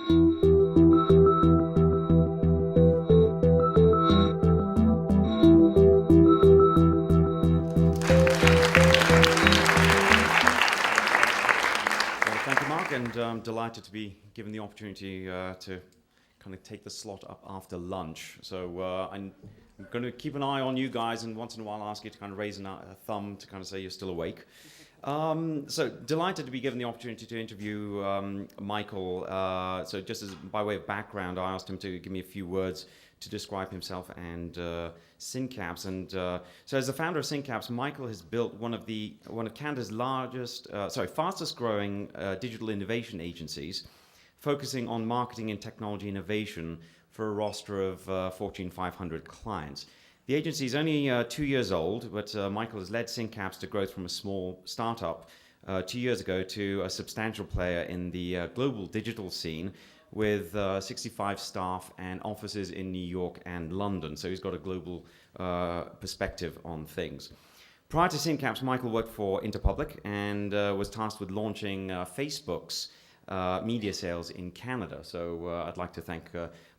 Thank you, Mark, and I'm delighted to be given the opportunity to kind of take the slot up after lunch. So I'm going to keep an eye on you guys, and once in a while ask you to kind of raise a thumb to kind of say you're still awake. So delighted to be given the opportunity to interview Michael. So just as by way of background, I asked him to give me a few words to describe himself and Syncapse. And so as the founder of Syncapse, Michael has built one of Canada's fastest growing digital innovation agencies, focusing on marketing and technology innovation for a roster of Fortune 500 clients. The agency is only 2 years old, but Michael has led Syncapse to growth from a small startup 2 years ago to a substantial player in the global digital scene, with 65 staff and offices in New York and London. So he's got a global perspective on things. Prior to Syncapse, Michael worked for Interpublic and was tasked with launching Facebook's media sales in Canada. So I'd like to thank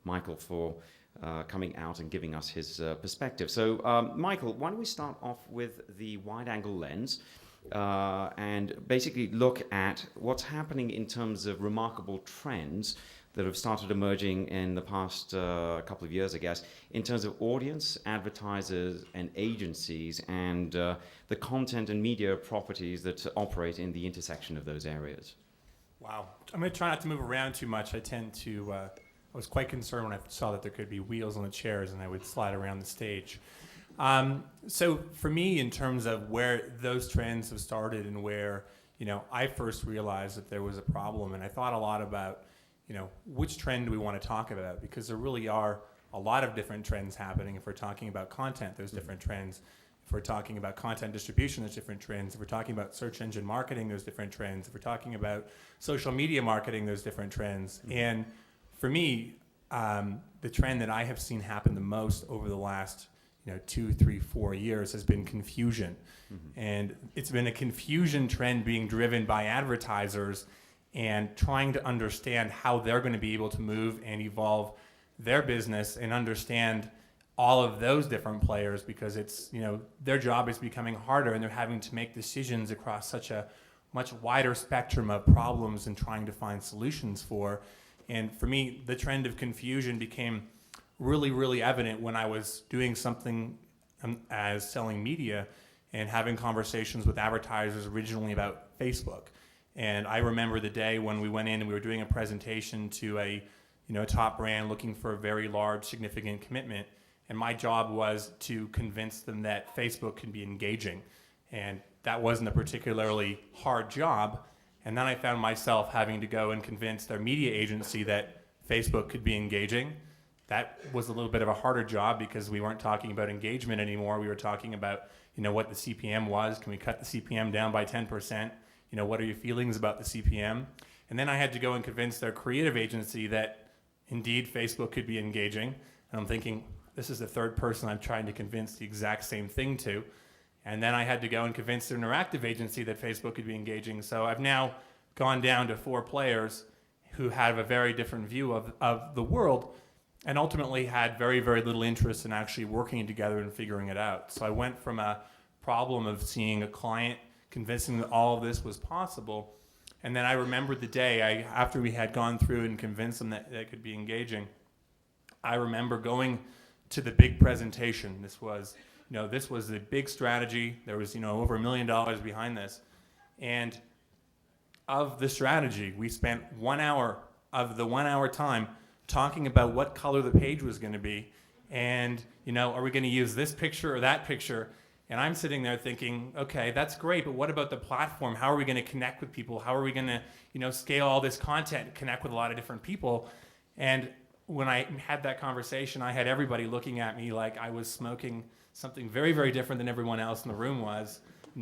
Michael for coming out and giving us his perspective. So Michael, why don't we start off with the wide-angle lens and basically look at what's happening in terms of remarkable trends that have started emerging in the past couple of years, I guess, in terms of audience, advertisers, and agencies, and the content and media properties that operate in the intersection of those areas. Wow. I'm going to try not to move around too much. I was quite concerned when I saw that there could be wheels on the chairs and I would slide around the stage. So for me, in terms of where those trends have started and where, I first realized that there was a problem, and I thought a lot about, which trend do we want to talk about? Because there really are a lot of different trends happening. If we're talking about content, there's different trends. If we're talking about content distribution, there's different trends. If we're talking about search engine marketing, there's different trends. If we're talking about social media marketing, there's different trends. And for me, the trend that I have seen happen the most over the last 2, 3, 4 years has been confusion. And it's been a confusion trend being driven by advertisers and trying to understand how they're going to be able to move and evolve their business and understand all of those different players, because it's, their job is becoming harder and they're having to make decisions across such a much wider spectrum of problems and trying to find solutions for. And for me, the trend of confusion became really, really evident when I was doing something as selling media and having conversations with advertisers originally about Facebook. And I remember the day when we went in and we were doing a presentation to a top brand looking for a very large, significant commitment. And my job was to convince them that Facebook can be engaging. And that wasn't a particularly hard job. And then I found myself having to go and convince their media agency that Facebook could be engaging. That was a little bit of a harder job because we weren't talking about engagement anymore. We were talking about, what the CPM was. Can we cut the CPM down by 10%? What are your feelings about the CPM? And then I had to go and convince their creative agency that indeed Facebook could be engaging. And I'm thinking, this is the third person I'm trying to convince the exact same thing to. And then I had to go and convince their interactive agency that Facebook could be engaging. So I've now gone down to 4 players who have a very different view of the world and ultimately had very, very little interest in actually working together and figuring it out. So I went from a problem of seeing a client convincing that all of this was possible. And then I remembered the day after we had gone through and convinced them that they could be engaging, I remember going to the big presentation. This was the big strategy. There was, over $1 million behind this. And of the strategy, we spent 1 hour of the 1 hour time talking about what color the page was going to be. And, are we going to use this picture or that picture? And I'm sitting there thinking, okay, that's great, but what about the platform? How are we going to connect with people? How are we going to, scale all this content, connect with a lot of different people? And when I had that conversation, I had everybody looking at me like I was smoking something very, very different than everyone else in the room was,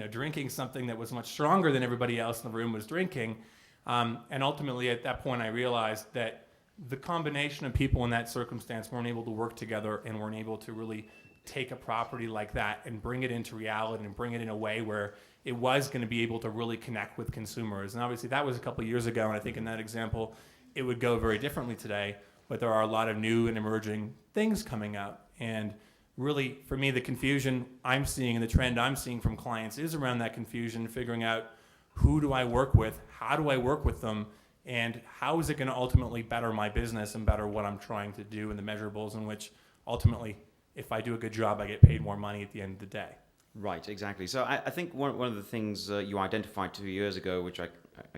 drinking something that was much stronger than everybody else in the room was drinking. And ultimately, at that point, I realized that the combination of people in that circumstance weren't able to work together and weren't able to really take a property like that and bring it into reality and bring it in a way where it was going to be able to really connect with consumers. And obviously that was a couple of years ago, and I think in that example, it would go very differently today. But there are a lot of new and emerging things coming up. And really, for me, the confusion I'm seeing and the trend I'm seeing from clients is around that confusion, figuring out who do I work with, how do I work with them, and how is it going to ultimately better my business and better what I'm trying to do and the measurables in which ultimately, if I do a good job, I get paid more money at the end of the day. Right, exactly. So I think one of the things you identified 2 years ago, which I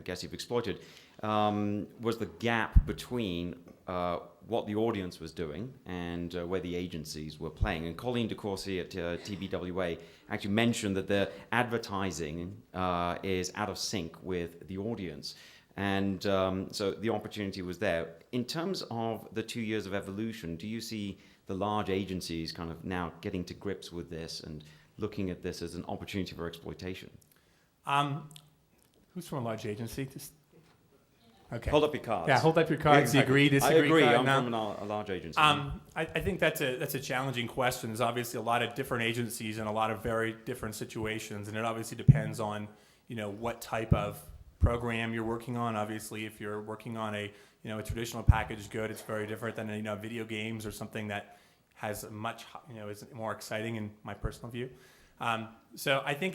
guess you've exploited, was the gap between what the audience was doing and where the agencies were playing. And Colleen DeCourcy at TBWA actually mentioned that the advertising is out of sync with the audience. And so the opportunity was there. In terms of the 2 years of evolution, do you see the large agencies kind of now getting to grips with this and looking at this as an opportunity for exploitation? Who's from a large agency? Okay. Hold up your cards. Yeah, hold up your cards. Exactly. Agree, disagree. I agree. Card? I'm No. from a large agency. I think that's a challenging question. There's obviously a lot of different agencies and a lot of very different situations, and it obviously depends on what type of program you're working on. Obviously, if you're working on a traditional packaged good, it's very different than video games or something that has a much is more exciting in my personal view. So I think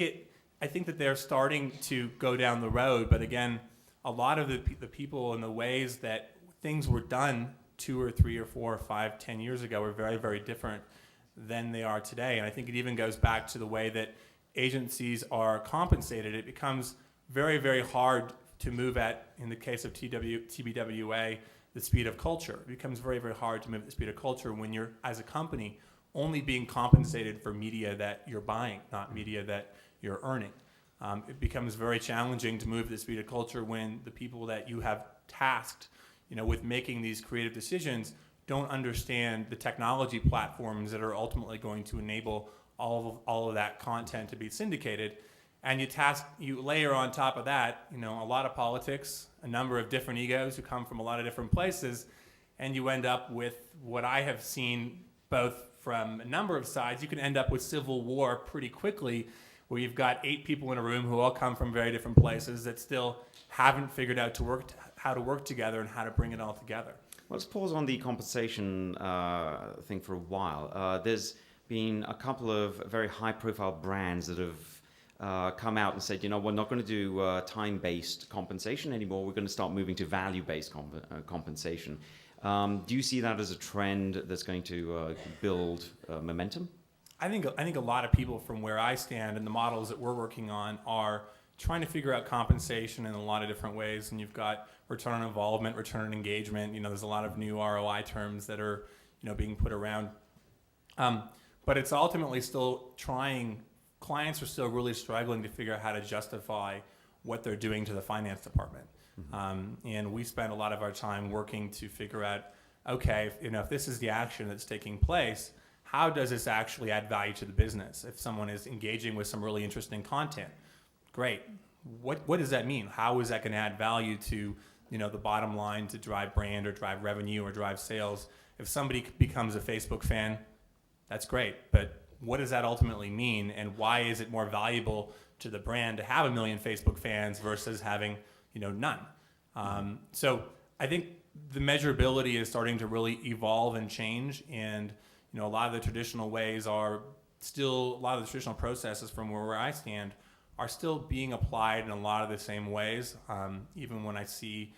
that they're starting to go down the road, but again, a lot of the people and the ways that things were done 2 or 3 or 4 or 5, 10 years ago were very, very different than they are today. And I think it even goes back to the way that agencies are compensated. It becomes very, very hard to move at, in the case of TBWA, the speed of culture. It becomes very, very hard to move at the speed of culture when you're, as a company, only being compensated for media that you're buying, not media that you're earning. It becomes very challenging to move at the speed of culture when the people that you have tasked, with making these creative decisions don't understand the technology platforms that are ultimately going to enable all of that content to be syndicated. And you layer on top of that, a lot of politics, a number of different egos who come from a lot of different places, and you end up with what I have seen both from a number of sides. You can end up with civil war pretty quickly, where you've got 8 people in a room who all come from very different places that still haven't figured out how to work together and how to bring it all together. Well, let's pause on the compensation thing for a while. There's been a couple of very high-profile brands that have come out and said, we're not going to do time-based compensation anymore. We're going to start moving to value-based compensation. Do you see that as a trend that's going to build momentum? I think a lot of people from where I stand and the models that we're working on are trying to figure out compensation in a lot of different ways. And you've got return on involvement, return on engagement. There's a lot of new ROI terms that are being put around. But it's ultimately still clients are still really struggling to figure out how to justify what they're doing to the finance department. Mm-hmm. And we spend a lot of our time working to figure out, okay, if this is the action that's taking place, how does this actually add value to the business? If someone is engaging with some really interesting content, great. What does that mean? How is that going to add value to the bottom line to drive brand or drive revenue or drive sales? If somebody becomes a Facebook fan, that's great. But what does that ultimately mean, and why is it more valuable to the brand to have 1 million Facebook fans versus having none? So I think the measurability is starting to really evolve and change, and a lot of the traditional ways are still, a lot of the traditional processes from where I stand are still being applied in a lot of the same ways. Even when I see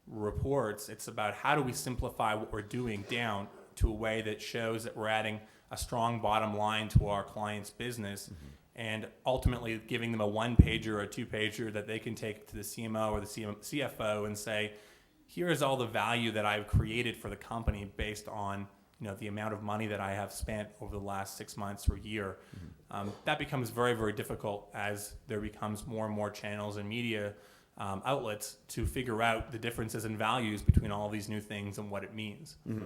reports, it's about how do we simplify what we're doing down to a way that shows that we're adding a strong bottom line to our client's business, mm-hmm. and ultimately giving them a 1-pager or a 2-pager that they can take to the CMO or the CFO and say, here is all the value that I've created for the company based on the amount of money that I have spent over the last 6 months or a year. Mm-hmm. That becomes very, very difficult as there becomes more and more channels and media outlets to figure out the differences in values between all these new things and what it means. Mm-hmm.